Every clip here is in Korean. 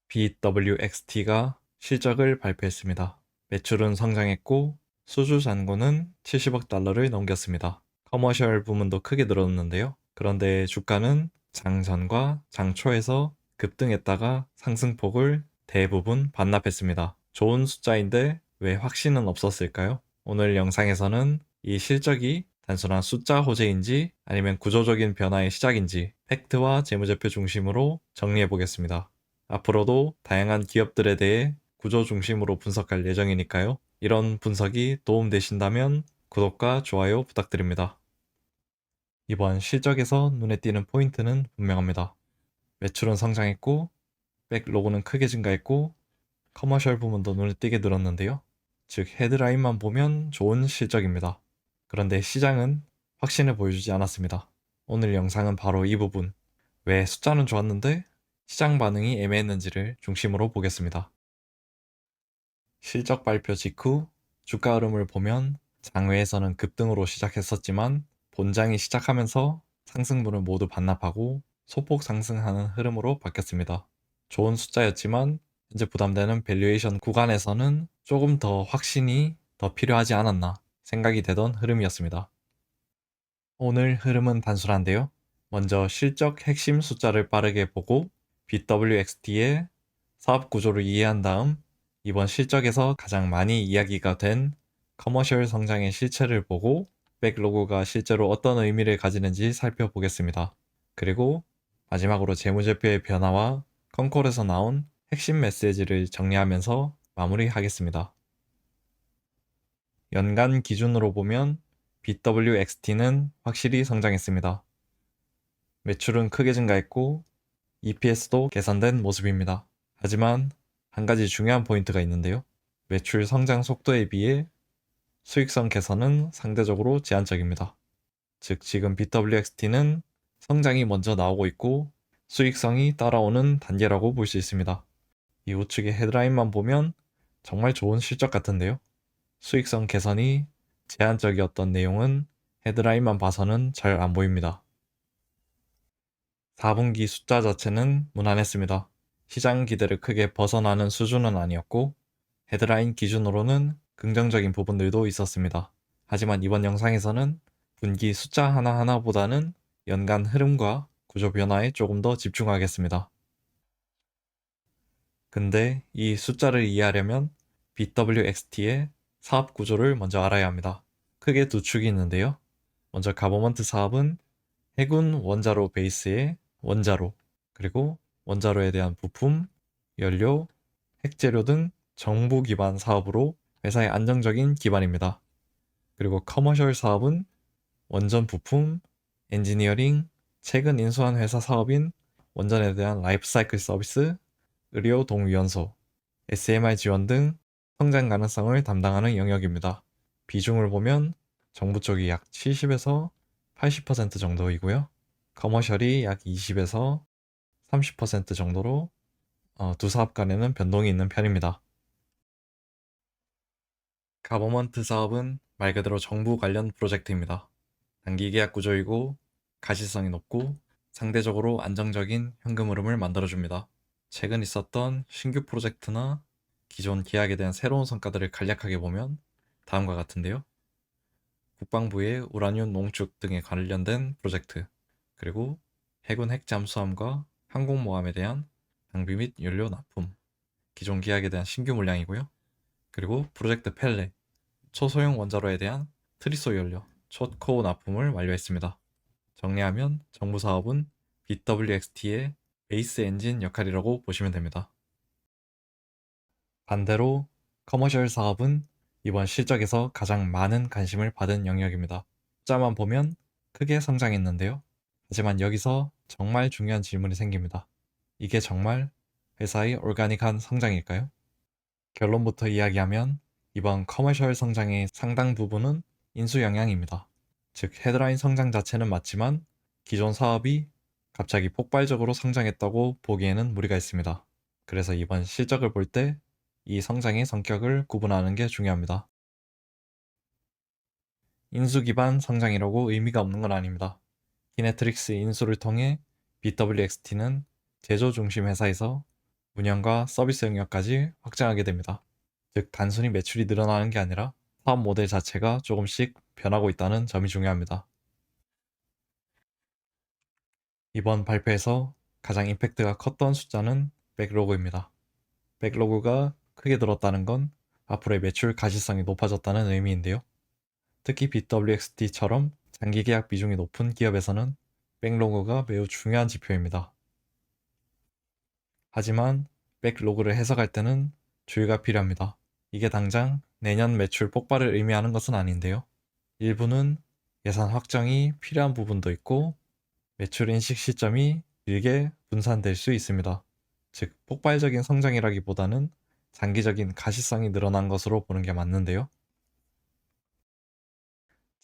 BWXT가 실적을 발표했습니다. 매출은 성장했고 수주 잔고는 70억 달러를 넘겼습니다. 커머셜 부문도 크게 늘었는데요. 그런데 주가는 장 전과 장 초에서 급등했다가 상승폭을 대부분 반납했습니다. 좋은 숫자인데 왜 확신은 없었을까요? 오늘 영상에서는 이 실적이 단순한 숫자 호재인지 아니면 구조적인 변화의 시작인지 팩트와 재무제표 중심으로 정리해 보겠습니다. 앞으로도 다양한 기업들에 대해 구조 중심으로 분석할 예정이니까요. 이런 분석이 도움되신다면 구독과 좋아요 부탁드립니다. 이번 실적에서 눈에 띄는 포인트는 분명합니다. 매출은 성장했고 백로그는 크게 증가했고 커머셜 부문도 눈에 띄게 늘었는데요. 즉 헤드라인만 보면 좋은 실적입니다. 그런데 시장은 확신을 보여주지 않았습니다. 오늘 영상은 바로 이 부분, 왜 숫자는 좋았는데 시장 반응이 애매했는지를 중심으로 보겠습니다. 실적 발표 직후 주가 흐름을 보면 장외에서는 급등으로 시작했었지만 본장이 시작하면서 상승분을 모두 반납하고 소폭 상승하는 흐름으로 바뀌었습니다. 좋은 숫자였지만 현재 부담되는 밸류에이션 구간에서는 조금 더 확신이 더 필요하지 않았나 생각이 되던 흐름이었습니다. 오늘 흐름은 단순한데요. 먼저 실적 핵심 숫자를 빠르게 보고 BWXT의 사업 구조를 이해한 다음 이번 실적에서 가장 많이 이야기가 된 커머셜 성장의 실체를 보고 백로그가 실제로 어떤 의미를 가지는지 살펴보겠습니다. 그리고 마지막으로 재무제표의 변화와 컨콜에서 나온 핵심 메시지를 정리하면서 마무리하겠습니다. 연간 기준으로 보면 BWXT는 확실히 성장했습니다. 매출은 크게 증가했고 EPS도 개선된 모습입니다. 하지만 한 가지 중요한 포인트가 있는데요. 매출 성장 속도에 비해 수익성 개선은 상대적으로 제한적입니다. 즉 지금 BWXT는 성장이 먼저 나오고 있고 수익성이 따라오는 단계라고 볼 수 있습니다. 이 우측의 헤드라인만 보면 정말 좋은 실적 같은데요. 수익성 개선이 제한적이었던 내용은 헤드라인만 봐서는 잘 안 보입니다. 4분기 숫자 자체는 무난했습니다. 시장 기대를 크게 벗어나는 수준은 아니었고 헤드라인 기준으로는 긍정적인 부분들도 있었습니다. 하지만 이번 영상에서는 분기 숫자 하나하나보다는 연간 흐름과 구조 변화에 조금 더 집중하겠습니다. 근데 이 숫자를 이해하려면 BWXT의 사업 구조를 먼저 알아야 합니다. 크게 두 축이 있는데요. 먼저 가버먼트 사업은 해군 원자로 베이스의 원자로, 그리고 원자로에 대한 부품, 연료, 핵재료 등 정부 기반 사업으로 회사의 안정적인 기반입니다. 그리고 커머셜 사업은 원전 부품, 엔지니어링, 최근 인수한 회사 사업인 원전에 대한 라이프사이클 서비스, 의료 동위원소, SMR 지원 등 성장 가능성을 담당하는 영역입니다. 비중을 보면 정부 쪽이 약 70에서 80% 정도이고요. 커머셜이 약 20에서 30% 정도로 두 사업 간에는 변동이 있는 편입니다. 가버먼트 사업은 말 그대로 정부 관련 프로젝트입니다. 단기 계약 구조이고 가시성이 높고 상대적으로 안정적인 현금 흐름을 만들어줍니다. 최근 있었던 신규 프로젝트나 기존 계약에 대한 새로운 성과들을 간략하게 보면 다음과 같은데요. 국방부의 우라늄 농축 등에 관련된 프로젝트, 그리고 해군 핵 잠수함과 항공모함에 대한 장비 및 연료 납품, 기존 계약에 대한 신규 물량이고요. 그리고 프로젝트 펠레, 초소형 원자로에 대한 트리소 연료, 초코 납품을 완료했습니다. 정리하면 정부 사업은 BWXT의 베이스 엔진 역할이라고 보시면 됩니다. 반대로 커머셜 사업은 이번 실적에서 가장 많은 관심을 받은 영역입니다. 숫자만 보면 크게 성장했는데요. 하지만 여기서 정말 중요한 질문이 생깁니다. 이게 정말 회사의 올가닉한 성장일까요? 결론부터 이야기하면 이번 커머셜 성장의 상당 부분은 인수 영향입니다. 즉 헤드라인 성장 자체는 맞지만 기존 사업이 갑자기 폭발적으로 성장했다고 보기에는 무리가 있습니다. 그래서 이번 실적을 볼 때 이 성장의 성격을 구분하는 게 중요합니다. 인수 기반 성장이라고 의미가 없는 건 아닙니다. 키네트릭스 인수를 통해 BWXT는 제조 중심 회사에서 운영과 서비스 영역까지 확장하게 됩니다. 즉, 단순히 매출이 늘어나는 게 아니라 사업 모델 자체가 조금씩 변하고 있다는 점이 중요합니다. 이번 발표에서 가장 임팩트가 컸던 숫자는 백로그입니다. 백로그가 크게 늘었다는 건 앞으로의 매출 가시성이 높아졌다는 의미인데요. 특히 BWXT처럼 장기 계약 비중이 높은 기업에서는 백로그가 매우 중요한 지표입니다. 하지만 백로그를 해석할 때는 주의가 필요합니다. 이게 당장 내년 매출 폭발을 의미하는 것은 아닌데요. 일부는 예산 확정이 필요한 부분도 있고 매출 인식 시점이 길게 분산될 수 있습니다. 즉, 폭발적인 성장이라기보다는 장기적인 가시성이 늘어난 것으로 보는 게 맞는데요.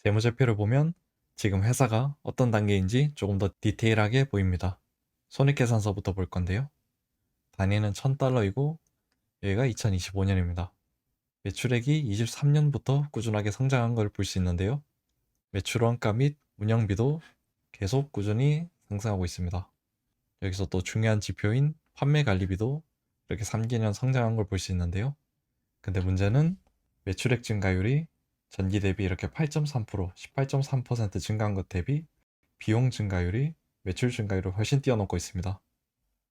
재무제표를 보면 지금 회사가 어떤 단계인지 조금 더 디테일하게 보입니다. 손익계산서부터 볼 건데요. 단위는 $1000이고 여기가 2025년입니다. 매출액이 23년부터 꾸준하게 성장한 걸 볼 수 있는데요. 매출 원가 및 운영비도 계속 꾸준히 상승하고 있습니다. 여기서 또 중요한 지표인 판매 관리비도 이렇게 3개년 성장한 걸 볼 수 있는데요. 근데 문제는 매출액 증가율이 전기 대비 이렇게 8.3%, 18.3% 증가한 것 대비 비용 증가율이 매출 증가율을 훨씬 뛰어넘고 있습니다.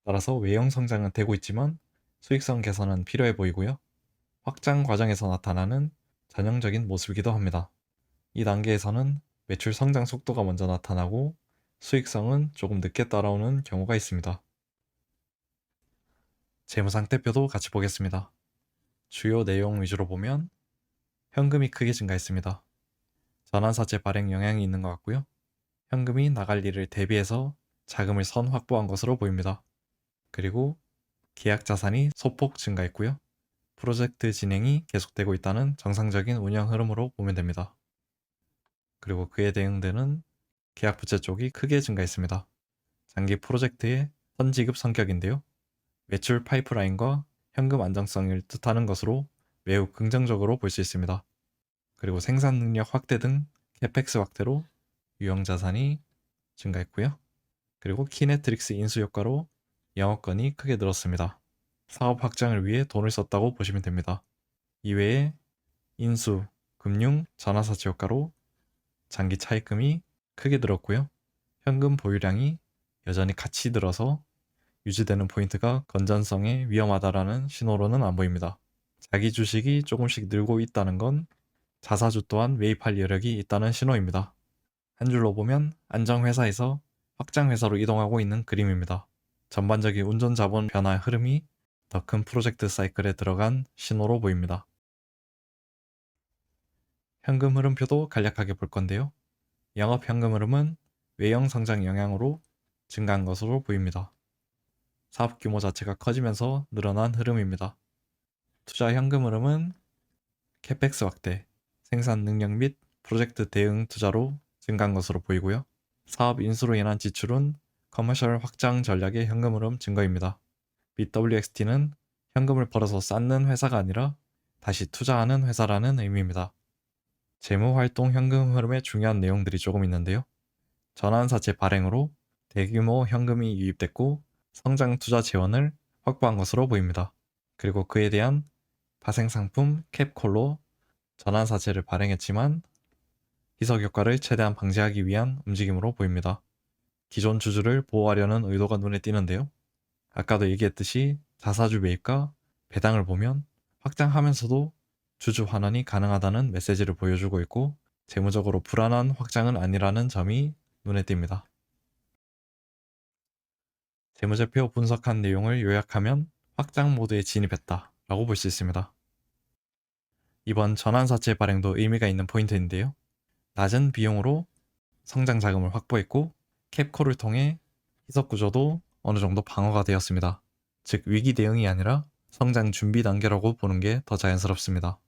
따라서 외형 성장은 되고 있지만 수익성 개선은 필요해 보이고요. 확장 과정에서 나타나는 전형적인 모습이기도 합니다. 이 단계에서는 매출 성장 속도가 먼저 나타나고 수익성은 조금 늦게 따라오는 경우가 있습니다. 재무상태표도 같이 보겠습니다. 주요 내용 위주로 보면 현금이 크게 증가했습니다. 전환사채 발행 영향이 있는 것 같고요. 현금이 나갈 일을 대비해서 자금을 선 확보한 것으로 보입니다. 그리고 계약 자산이 소폭 증가했고요. 프로젝트 진행이 계속되고 있다는 정상적인 운영 흐름으로 보면 됩니다. 그리고 그에 대응되는 계약 부채 쪽이 크게 증가했습니다. 장기 프로젝트의 선지급 성격인데요. 매출 파이프라인과 현금 안정성을 뜻하는 것으로 매우 긍정적으로 볼 수 있습니다. 그리고 생산 능력 확대 등 캐펙스 확대로 유형 자산이 증가했고요. 그리고 키네트릭스 인수 효과로 영업권이 크게 늘었습니다. 사업 확장을 위해 돈을 썼다고 보시면 됩니다. 이외에 인수, 금융, 전화사채 효과로 장기 차입금이 크게 늘었고요. 현금 보유량이 여전히 같이 늘어서 유지되는 포인트가 건전성에 위험하다라는 신호로는 안 보입니다. 자기 주식이 조금씩 늘고 있다는 건 자사주 또한 매입할 여력이 있다는 신호입니다. 한 줄로 보면 안정회사에서 확장회사로 이동하고 있는 그림입니다. 전반적인 운전자본 변화 흐름이 더 큰 프로젝트 사이클에 들어간 신호로 보입니다. 현금 흐름표도 간략하게 볼 건데요. 영업 현금 흐름은 외형 성장 영향으로 증가한 것으로 보입니다. 사업 규모 자체가 커지면서 늘어난 흐름입니다. 투자 현금 흐름은 캐펙스 확대, 생산 능력 및 프로젝트 대응 투자로 증가한 것으로 보이고요. 사업 인수로 인한 지출은 커머셜 확장 전략의 현금 흐름 증거입니다. BWXT는 현금을 벌어서 쌓는 회사가 아니라 다시 투자하는 회사라는 의미입니다. 재무활동 현금 흐름의 중요한 내용들이 조금 있는데요. 전환사채 발행으로 대규모 현금이 유입됐고 성장 투자 재원을 확보한 것으로 보입니다. 그리고 그에 대한 파생상품 캡콜로 전환사채를 발행했지만 희석 효과를 최대한 방지하기 위한 움직임으로 보입니다. 기존 주주를 보호하려는 의도가 눈에 띄는데요. 아까도 얘기했듯이 자사주 매입과 배당을 보면 확장하면서도 주주 환원이 가능하다는 메시지를 보여주고 있고 재무적으로 불안한 확장은 아니라는 점이 눈에 띕니다. 재무제표 분석한 내용을 요약하면 확장 모드에 진입했다 라고 볼 수 있습니다. 이번 전환사채 발행도 의미가 있는 포인트인데요. 낮은 비용으로 성장 자금을 확보했고 캡콜을 통해 희석 구조도 어느 정도 방어가 되었습니다. 즉 위기 대응이 아니라 성장 준비 단계라고 보는 게 더 자연스럽습니다.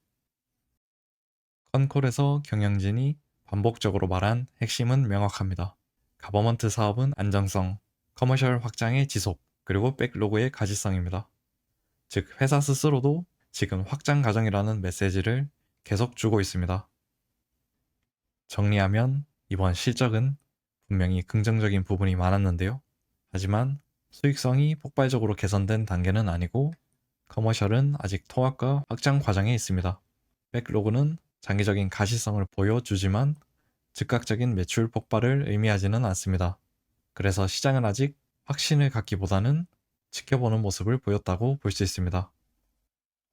컨콜에서 경영진이 반복적으로 말한 핵심은 명확합니다. 가버먼트 사업은 안정성, 커머셜 확장의 지속, 그리고 백로그의 가시성입니다. 즉 회사 스스로도 지금 확장 과정이라는 메시지를 계속 주고 있습니다. 정리하면 이번 실적은 분명히 긍정적인 부분이 많았는데요. 하지만 수익성이 폭발적으로 개선된 단계는 아니고 커머셜은 아직 통합과 확장 과정에 있습니다. 백로그는 장기적인 가시성을 보여주지만 즉각적인 매출 폭발을 의미하지는 않습니다. 그래서 시장은 아직 확신을 갖기보다는 지켜보는 모습을 보였다고 볼 수 있습니다.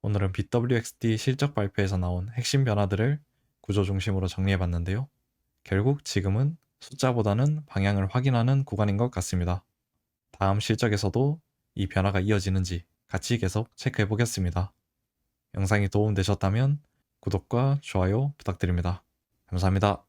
오늘은 BWXT 실적 발표에서 나온 핵심 변화들을 구조 중심으로 정리해봤는데요. 결국 지금은 숫자보다는 방향을 확인하는 구간인 것 같습니다. 다음 실적에서도 이 변화가 이어지는지 같이 계속 체크해 보겠습니다. 영상이 도움되셨다면 구독과 좋아요 부탁드립니다. 감사합니다.